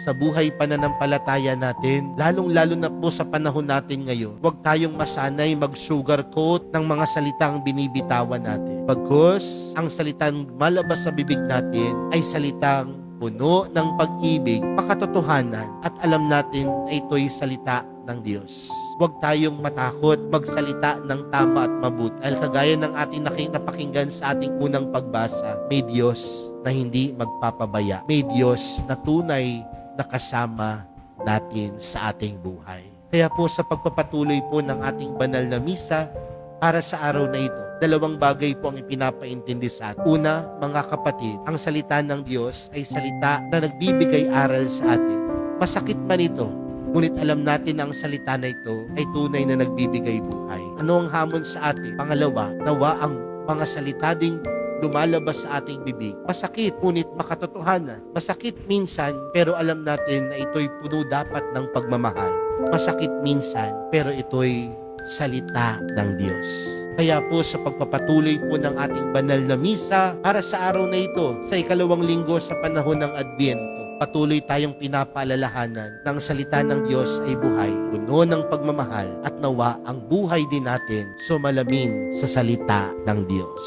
sa buhay pananampalataya natin, lalong-lalo na po sa panahon natin ngayon, huwag tayong masanay mag-sugarcoat ng mga salitang binibitawan natin. Bagkus, ang salitang malabas sa bibig natin ay salitang puno ng pag-ibig, makatotohanan, at alam natin na ito'y salita ng Diyos. Huwag tayong matakot magsalita ng tama at mabuti. Dahil kagaya ng ating napakinggan sa ating unang pagbasa, may Diyos na hindi magpapabaya. May Diyos na tunay na kasama natin sa ating buhay. Kaya po sa pagpapatuloy po ng ating banal na misa, para sa araw na ito, dalawang bagay po ang ipinapaintindi sa atin. Una, mga kapatid, ang salita ng Diyos ay salita na nagbibigay aral sa atin. Masakit man ito, ngunit alam natin na ang salita na ito ay tunay na nagbibigay buhay. Ano ang hamon sa atin? Pangalawa, nawa ang mga salita ding lumalabas sa ating bibig. Masakit, ngunit makatotohanan. Masakit minsan, pero alam natin na ito'y puno dapat ng pagmamahal. Masakit minsan, pero ito'y salita ng Diyos. Kaya po sa pagpapatuloy po ng ating banal na misa para sa araw na ito, sa ikalawang linggo sa panahon ng Adbyento, patuloy tayong pinapaalalahanan ng salita ng Diyos ay buhay, puno ng pagmamahal, at nawa ang buhay din natin sumalamin sa salita ng Diyos.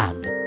Amen.